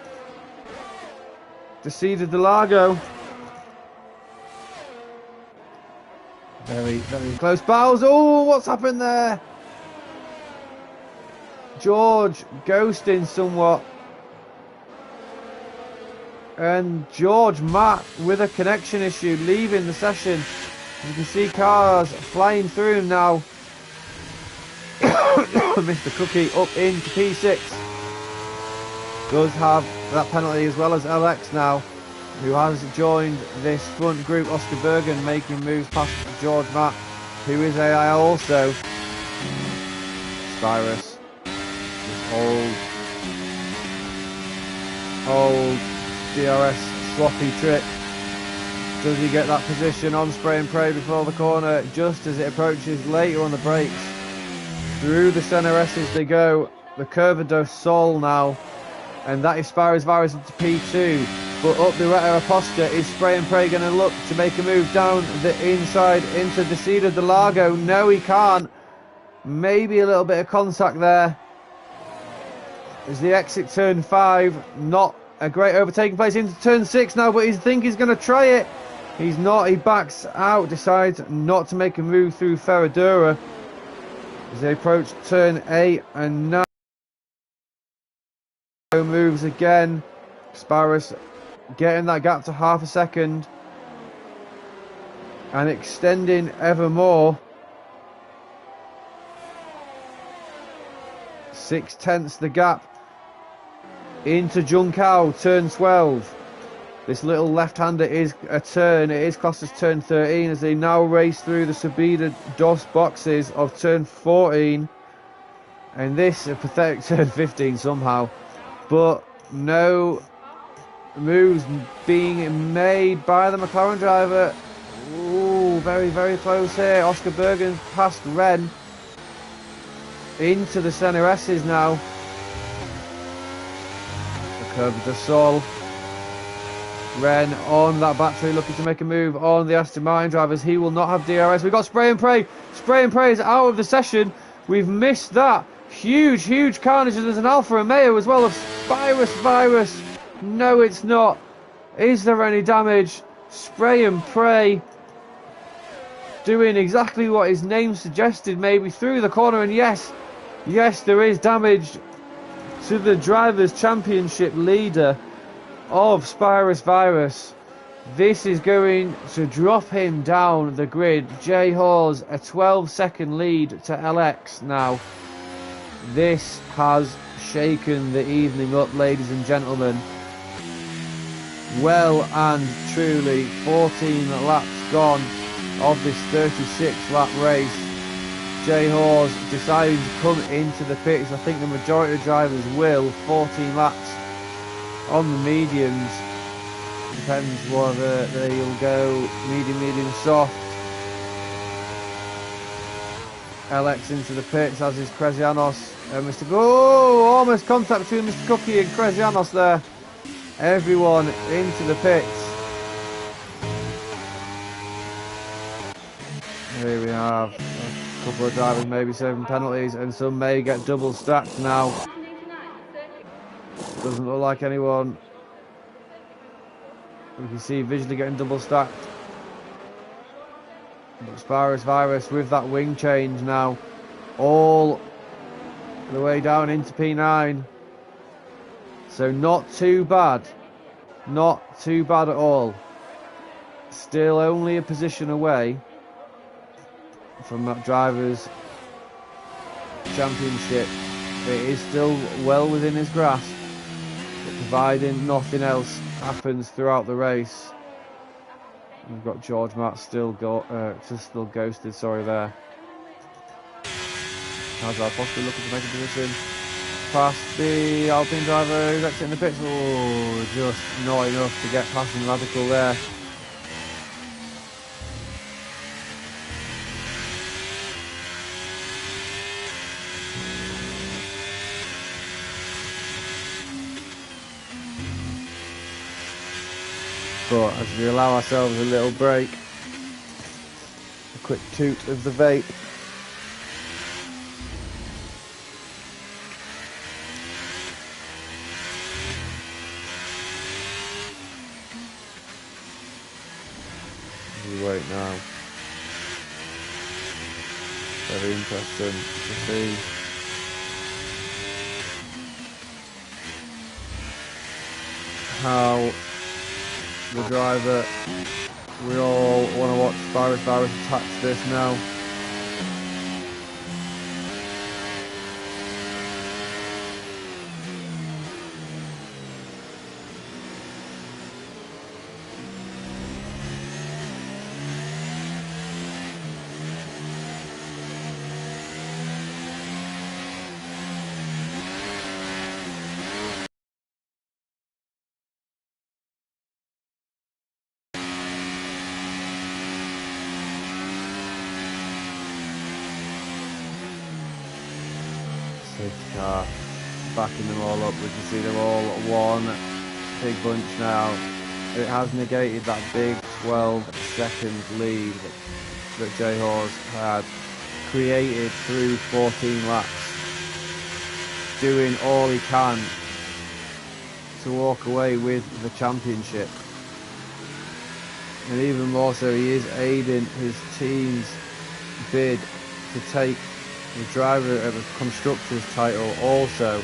the Cedar de Lago. Very, very close battles. Oh, what's happened there? George ghosting somewhat. And George Matt with a connection issue, leaving the session. You can see cars flying through him now. Mr. Cookie up into P6. Does have that penalty, as well as LX now, who has joined this front group. Oscar Bergen making moves past George Matt, who is AI also. Spyrus. Old DRS sloppy trick. Does he get that position on Spray and Pray before the corner, just as it approaches later on the brakes? Through the centre S's they go. The Curva del Sol now, and that is Spyrus Virus into P2. But up the Retta Aposta, is Spray and Pray going to look to make a move down the inside into the Cedar de Lago? No, he can't. Maybe a little bit of contact there. As the exit turn 5, not a great overtaking place into turn 6 now, but he thinks he's going to try it. He's not, he backs out, decides not to make a move through Ferradura. As they approach turn 8 and 9. Moves again. Spyrus getting that gap to half a second. And extending ever more. 6/10 the gap. Into Junkau, turn 12. This little left-hander is a turn. It is classed as turn 13 as they now race through the Subida dos boxes of turn 14. And this a pathetic turn 15 somehow. But no moves being made by the McLaren driver. Ooh, very, very close here. Oscar Bergen past Ren. Into the centre S's now. Curva del Sol. Ren on that battery looking to make a move on the Aston Martin drivers. He will not have DRS. We've got Spray and Pray. Spray and Pray is out of the session. We've missed that. Huge carnage. There's an Alfa Romeo as well of Virus. No, it's not. Is there any damage? Spray and pray. Doing exactly what his name suggested, maybe through the corner, and yes, there is damage to the Drivers' Championship leader of Virus. This is going to drop him down the grid. Jay Hawes, a 12-second lead to LX now. This has shaken the evening up, ladies and gentlemen. Well and truly, 14 laps gone of this 36-lap race. Jay Hawes deciding to come into the pits. I think the majority of drivers will. 14 laps on the mediums. Depends whether they'll go medium, soft. LX into the pits, as is Kresianos. Mr. Almost contact between Mr. Cookie and Kresianos there. Everyone into the pits. Here we have a couple of drivers maybe serving penalties, and some may get double stacked now. Doesn't look like anyone. We can see visually getting double stacked. But Virus with that wing change now, all the way down into P9. So not too bad at all. Still only a position away from that Drivers' Championship. It is still well within his grasp, but providing nothing else happens throughout the race. We've got George Matt still ghosted, sorry there. Hazard possibly looking to make a position past the Alpine driver who's exiting the pits. Oh, just not enough to get past him. Radical there. But as we allow ourselves a little break, a quick toot of the vape. We wait now. Very interesting to see. How the driver, we all want to watch Virus attach this now. Safety car backing them all up. We can see them all one big bunch now. It has negated that big 12-second lead that Jay Hawes had created through 14 laps, doing all he can to walk away with the championship. And even more so, he is aiding his team's bid to take the driver of the constructors title also.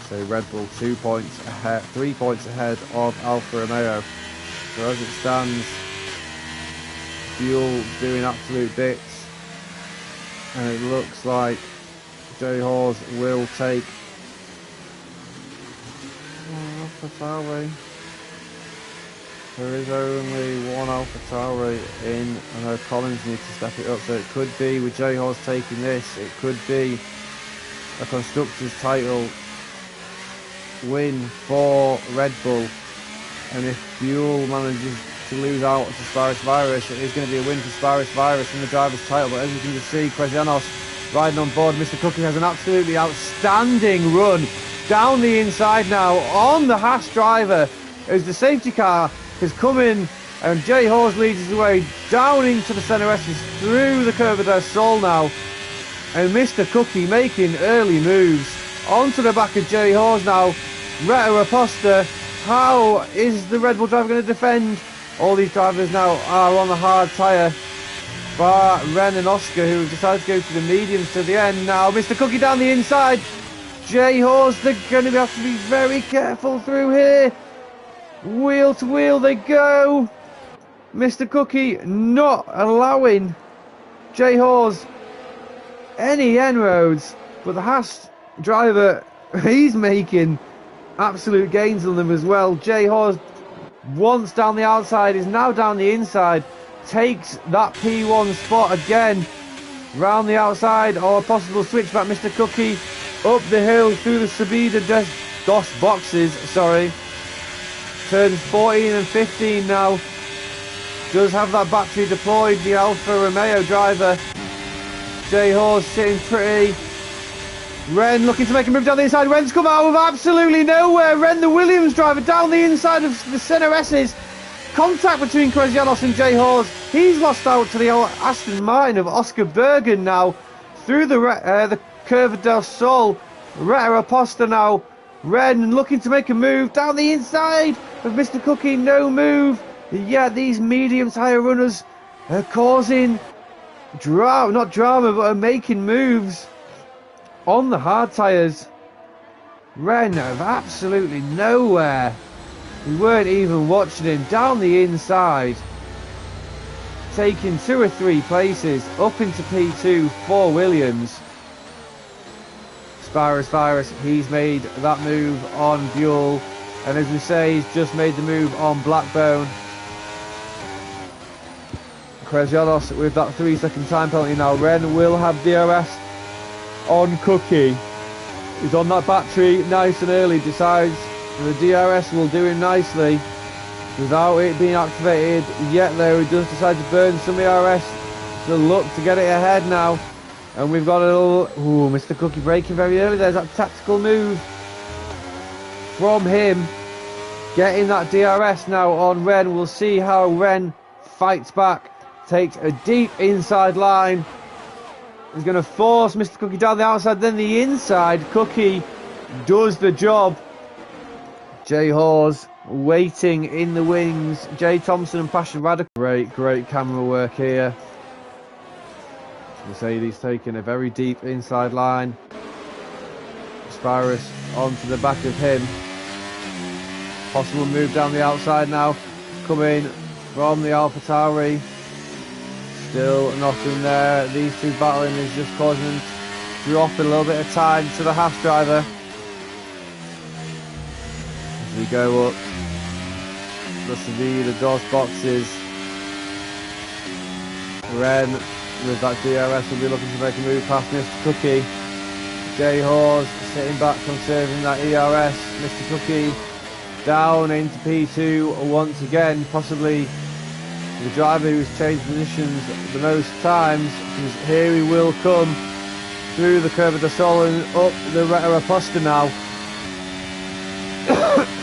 So Red Bull 3 points ahead of Alfa Romeo. So as it stands, Buell doing absolute bits, and it looks like Jay Hawes will take AlphaTauri. There is only one AlphaTauri in. I know Collins needs to step it up, so it could be, with Jay Hawes taking this, it could be a constructors title win for Red Bull. And if Buell manages to lose out to Virus, it is going to be a win for Virus in the driver's title. But as you can just see, Kresianos riding on board. Mr. Cookie has an absolutely outstanding run down the inside now on the Haas driver, as the safety car has come in And Jay Hawes leads his way down into the centre S's through the Curva del Sol now. And Mr. Cookie making early moves onto the back of Jay Hawes now. Retta Raposta, how is the Red Bull driver going to defend? All these drivers now are on the hard tyre. Bar Ren and Oscar, who have decided to go to the mediums to the end now. Mr. Cookie down the inside. Jay Hawes, they're going to have to be very careful through here. Wheel to wheel they go. Mr. Cookie not allowing Jay Hawes any inroads, but the Haas driver, he's making absolute gains on them as well. Jay Hawes, once down the outside, is now down the inside, takes that P1 spot again, round the outside, or a possible switchback. Mr. Cookie up the hill through the Subida DOS boxes, sorry. Turns 14 and 15 now. Does have that battery deployed, the Alfa Romeo driver. Jay Hawes sitting pretty. Ren looking to make a move down the inside. Ren's come out of absolutely nowhere. Ren, the Williams driver, down the inside of the centre S's. Contact between Kresianos and Jay Hawes. He's lost out to the Aston Martin of Oscar Bergen now. Through the Curva del Sol. Retta Raposta now. Ren looking to make a move down the inside of Mr. Cookie. No move. Yeah, these medium tyre runners are causing drama, not drama, but are making moves on the hard tyres. Ren of absolutely nowhere. We weren't even watching him down the inside, taking 2 or 3 places up into P2 for Williams. Virus, he's made that move on Buell, and as we say, he's just made the move on Blackbone. Kresianos with that 3-second time penalty now. Ren will have DRS on Cookie. He's on that battery nice and early, decides the DRS will do him nicely without it being activated yet, though. He does decide to burn some ERS to look to get it ahead now. And we've got a little... Ooh, Mr. Cookie braking very early. There's that tactical move from him. Getting that DRS now on Ren. We'll see how Ren fights back. Takes a deep inside line. He's going to force Mr. Cookie down the outside, then the inside. Cookie does the job. Jay Hawes waiting in the wings. Jay Thompson and Passion Radical. Great camera work here. Mercedes taking a very deep inside line. Spirus onto the back of him. Possible move down the outside now. Coming from the AlphaTauri. Still nothing there. These two battling is just causing them to drop a little bit of time to the Haas driver. As we go up the DOS boxes. Ren with that DRS will be looking to make a move past Mr. Cookie. Jay Hawes sitting back conserving that ERS. Mr. Cookie down into P2 once again, possibly the driver who's changed positions the most times, because here he will come through the Curva del Sol and up the Retta Raposta now.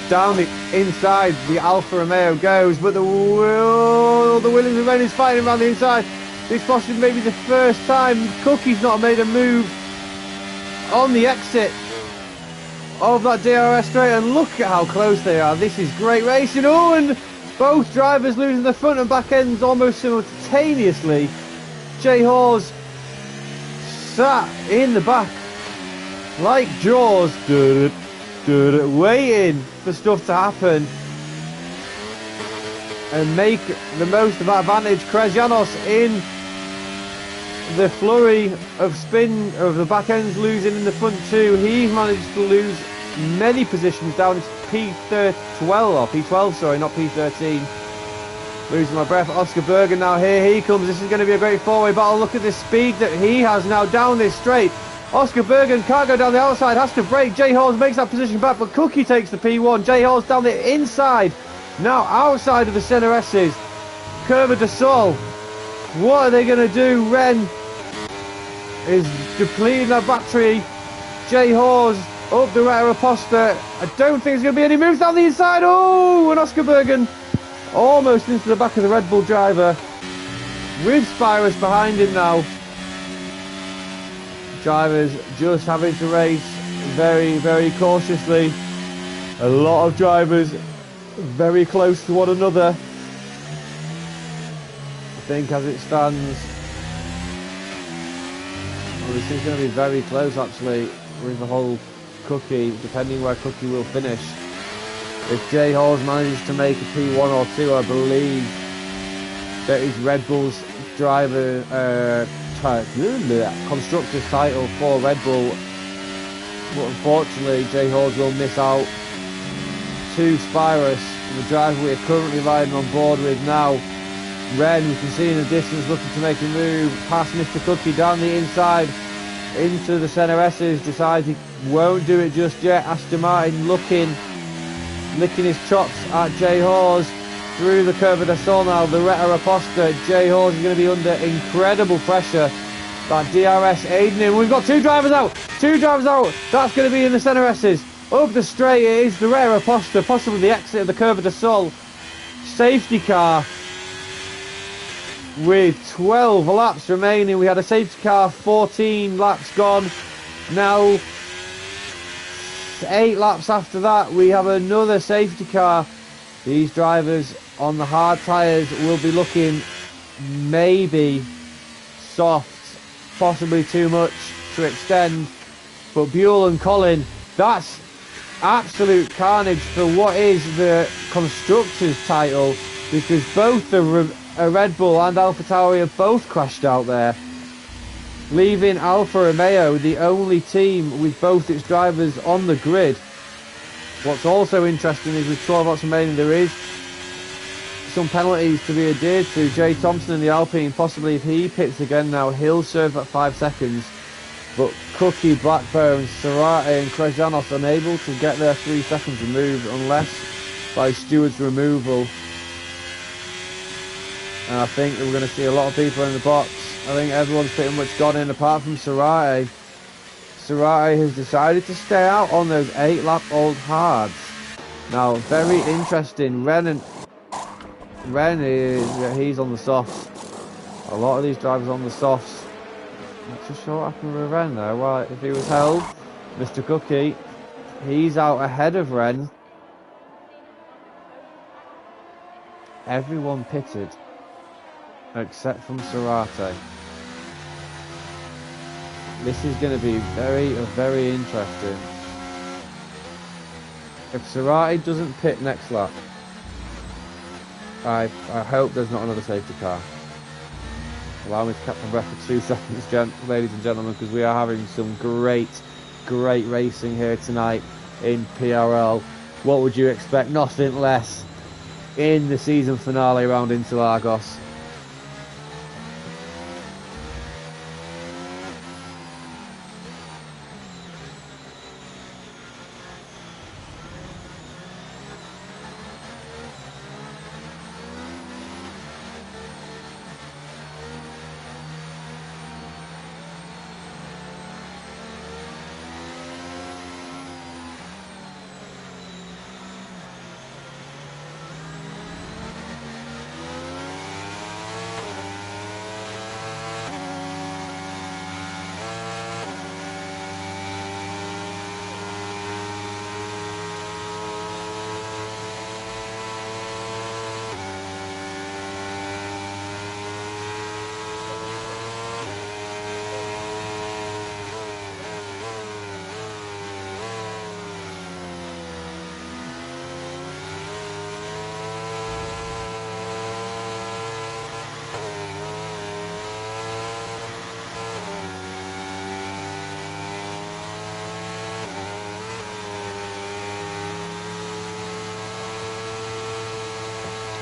Down the inside, the Alfa Romeo goes, but the Williams and Ren is fighting around the inside. This possibly maybe the first time Cookie's not made a move on the exit of that DRS straight, and look at how close they are. This is great racing. Oh, and both drivers losing the front and back ends almost simultaneously. Jay Hawes sat in the back like Jaws, waiting for stuff to happen and make the most of that advantage. Kresianos in the flurry of spin of the back ends losing in the front too. He managed to lose many positions down to P12, sorry, not P13. Losing my breath. Oscar Bergen now, here he comes. This is going to be a great four-way battle. Look at the speed that he has now down this straight. Oscar Bergen can't go down the outside, has to brake. Jay Hawes makes that position back, but Cookie takes the P1. Jay Hawes down the inside, now outside of the centre S's. Curva del Sol. What are they going to do? Ren is depleting that battery. Jay Hawes up the Retta Raposta. I don't think there's going to be any moves down the inside. Oh, and Oscar Bergen almost into the back of the Red Bull driver, with Spirus behind him now. Drivers just having to race very, very cautiously. A lot of drivers very close to one another. I think as it stands, well, this is going to be very close actually with the whole Cookie, depending where Cookie will finish. If Jay Hawes manages to make a P1 or 2, I believe that is Red Bull's driver constructor's title for Red Bull. But unfortunately, Jay Hawes will miss out to Spirus, the driver we are currently riding on board with now. Ren, we can see in the distance, looking to make a move past Mr. Cookie down the inside into the centre S's. Decides he won't do it just yet. Aston Martin licking his chops at Jay Hawes through the Curva del Sol now. The Retta Aposta. Jay Hawes is going to be under incredible pressure. That DRS aiding him. We've got two drivers out. That's going to be in the centre S's. Up the straight it is the Retta Aposta, possibly the exit of the Curva del Sol. Safety car. With 12 laps remaining, we had a safety car, 14 laps gone. Now, 8 laps after that, we have another safety car. These drivers on the hard tyres will be looking maybe soft, possibly too much to extend. But Buell and Colin, that's absolute carnage for what is the Constructors' title, because both the Red Bull and AlphaTauri have both crashed out there, leaving Alfa Romeo the only team with both its drivers on the grid. What's also interesting is with 12 laps remaining, there is some penalties to be adhered to. Jay Thompson in the Alpine, possibly if he pits again now, he'll serve at 5 seconds. But Cookie, Blackburn, Serrate and Krezanos unable to get their 3 seconds removed unless by steward's removal. And I think that we're going to see a lot of people in the box. I think everyone's pretty much gone in apart from Serrate. Serrate has decided to stay out on those 8-lap-old hards. Now, very interesting. Ren is, he's on the softs. A lot of these drivers on the softs. Not too sure what happened with Ren there. Well, if he was held, Mr. Cookie, he's out ahead of Ren. Everyone pitted except from Serrate. This is going to be very interesting. If Serrate doesn't pit next lap, I hope there's not another safety car. Allow me to catch my breath for 2 seconds, ladies and gentlemen, because we are having some great racing here tonight in PRL. What would you expect? Nothing less in the season finale around Interlagos.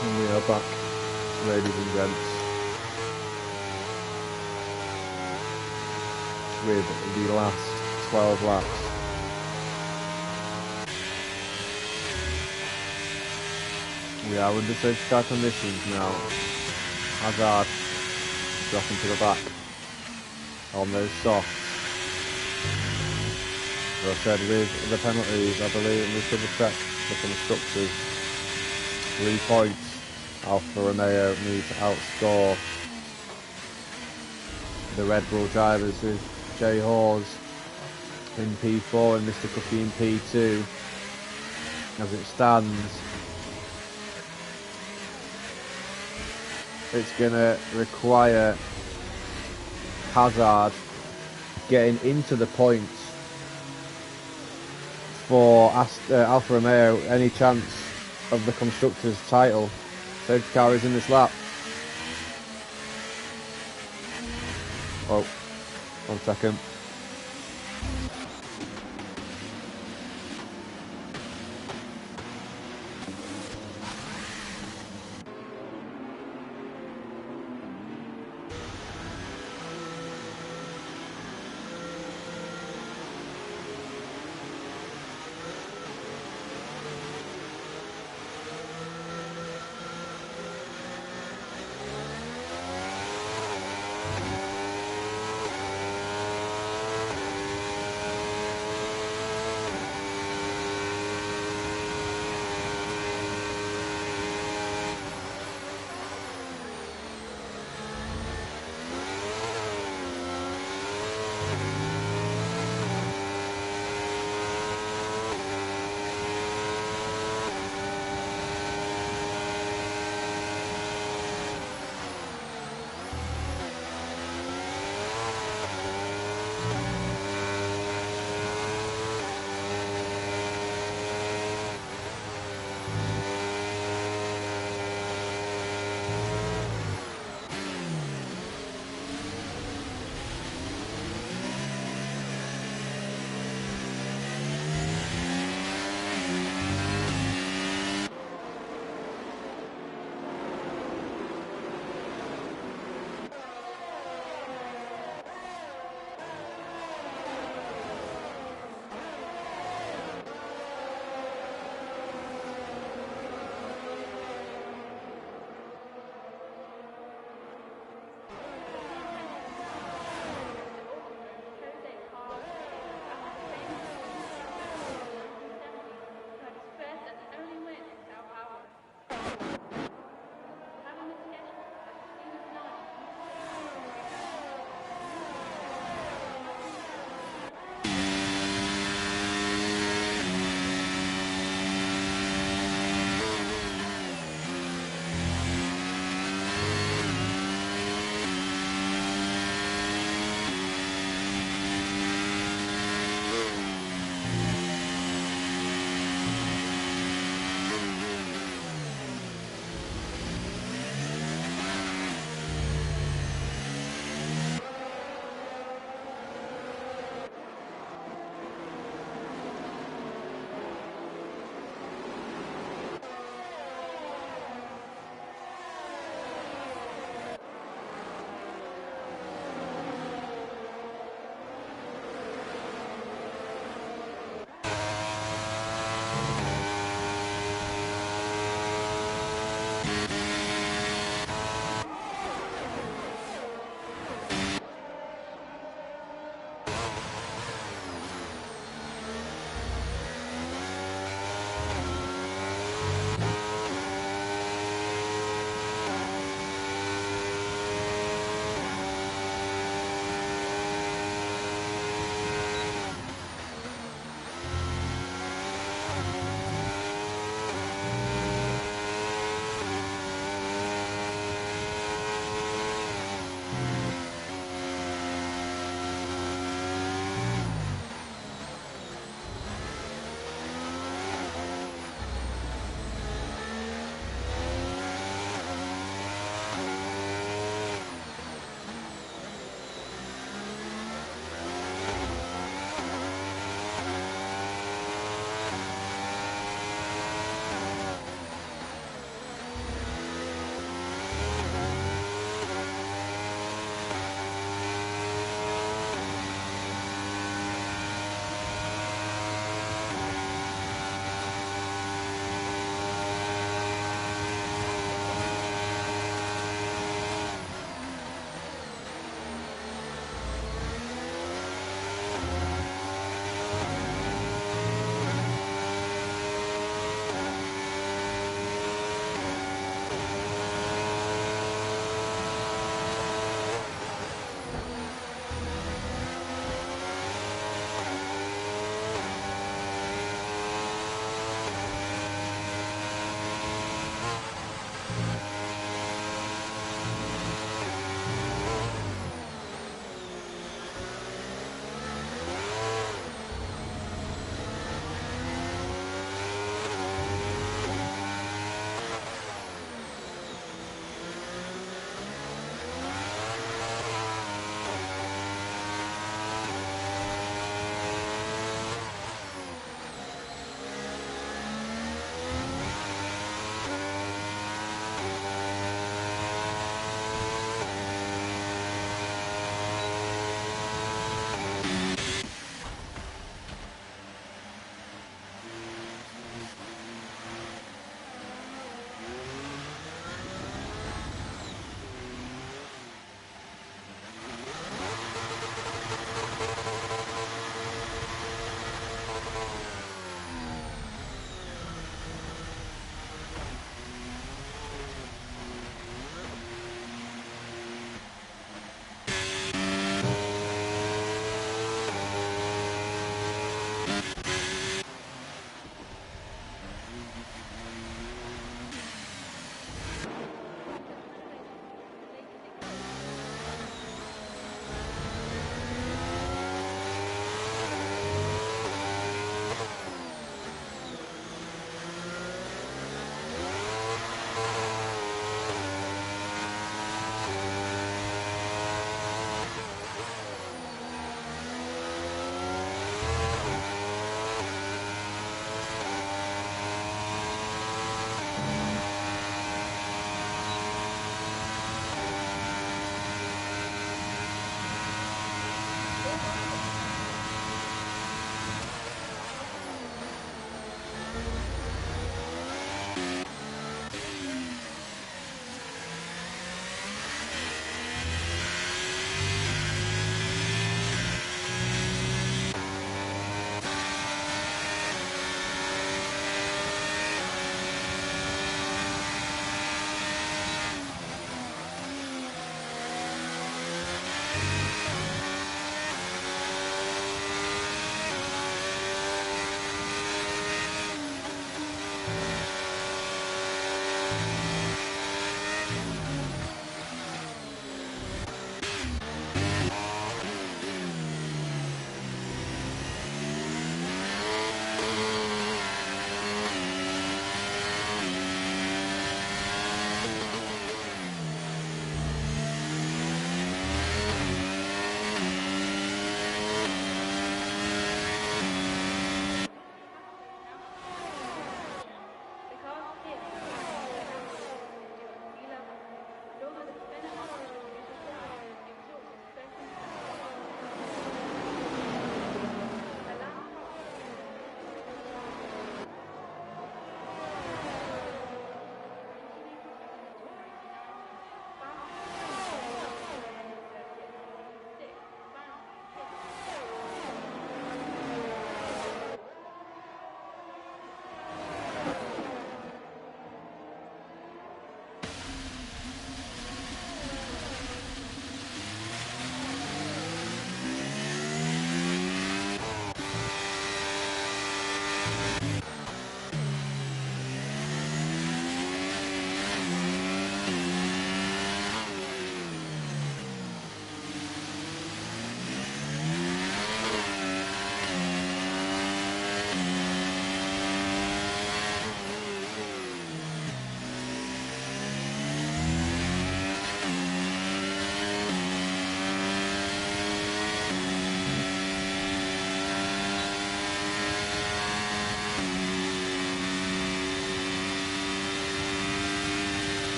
And we are back, ladies and gents, with the last 12 laps. We are under safety car conditions now. Hazard dropping to the back on those softs. As I said, with the penalties, I believe we should have checked the constructors. 3 points Alfa Romeo need to outscore the Red Bull drivers with Jay Hawes in P4 and Mr. Cookie in P2. As it stands, it's going to require Hazard getting into the points for Alfa Romeo any chance of the Constructors' title. Safety car is in this lap. Oh, 1 second.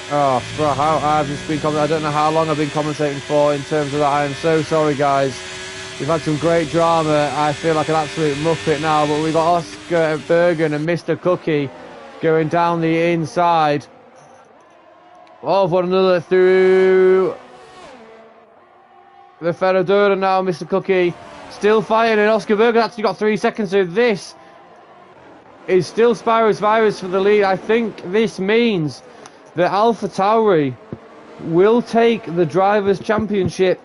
Oh, for how I've just been I don't know how long I've been commentating for in terms of that. I am so sorry, guys. We've had some great drama. I feel like an absolute muppet now, but we've got Oscar Bergen and Mr. Cookie going down the inside of one another through the Ferradura now. Mr. Cookie still fighting, and Oscar Bergen actually got 3 seconds, so this is still Spyros Virus for the lead. I think this means that AlphaTauri will take the Drivers' Championship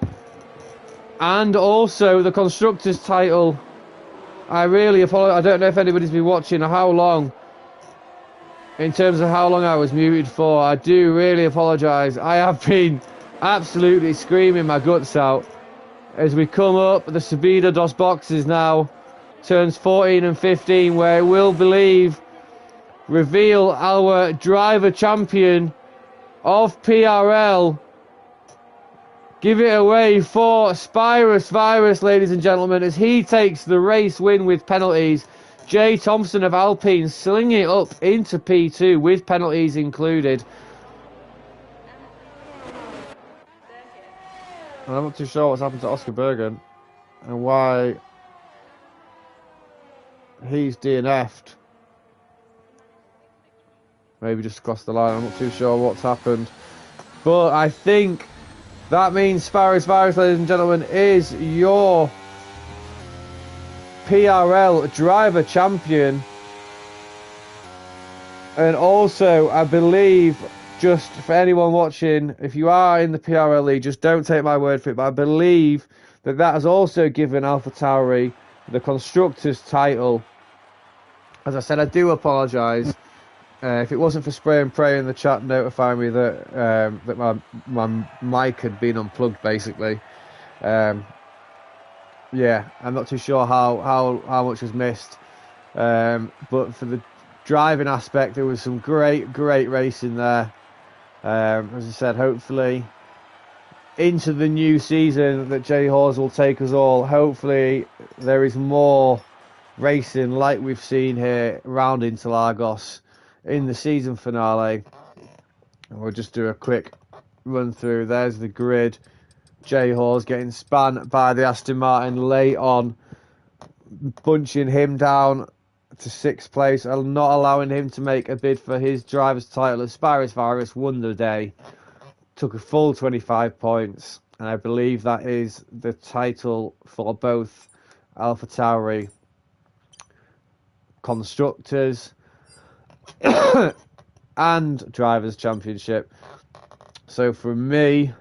and also the Constructors' title. I really apologize. I don't know if anybody's been watching or how long, in terms of how long I was muted for. I do really apologise. I have been absolutely screaming my guts out as we come up the Subida dos Boxes now. Turns 14 and 15, where it will reveal our driver champion of PRL. Give it away for Spyros Virus, ladies and gentlemen, as he takes the race win with penalties. Jay Thompson of Alpine slinging it up into P2 with penalties included. And I'm not too sure what's happened to Oscar Bergen and why he's DNF'd. Maybe just across the line. I'm not too sure what's happened. But I think that means Spyros Virus, ladies and gentlemen, is your PRL driver champion. And also, I believe, just for anyone watching, if you are in the PRL league, just don't take my word for it, but I believe that has also given AlphaTauri the Constructors' title. As I said, I do apologise. If it wasn't for Spray and Pray in the chat notifying me that that my mic had been unplugged, basically. Yeah, I'm not too sure how much was missed. But for the driving aspect, there was some great racing there. As I said, hopefully into the new season that Jay Hawes will take us all. Hopefully there is more racing like we've seen here round Interlagos in the season finale. And we'll just do a quick run through. There's the grid. Jay Hawes getting spun by the Aston Martin late on, bunching him down to 6th place and not allowing him to make a bid for his driver's title. As Spyros Virus won the day, took a full 25 points, and I believe that is the title for both AlphaTauri Constructors and Drivers' Championship. So for me,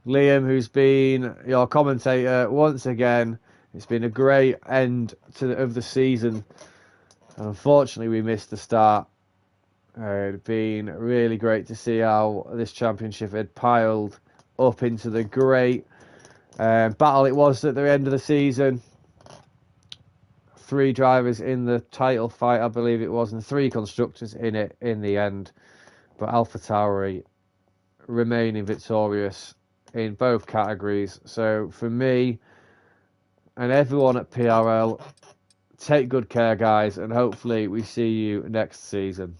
Liam, who's been your commentator once again, it's been a great end of the season. And unfortunately, we missed the start. It'd been really great to see how this championship had piled up into the great battle it was at the end of the season. 3 drivers in the title fight, I believe it was, and 3 constructors in it in the end. But AlphaTauri remaining victorious in both categories. So for me and everyone at PRL, take good care, guys, and hopefully we see you next season.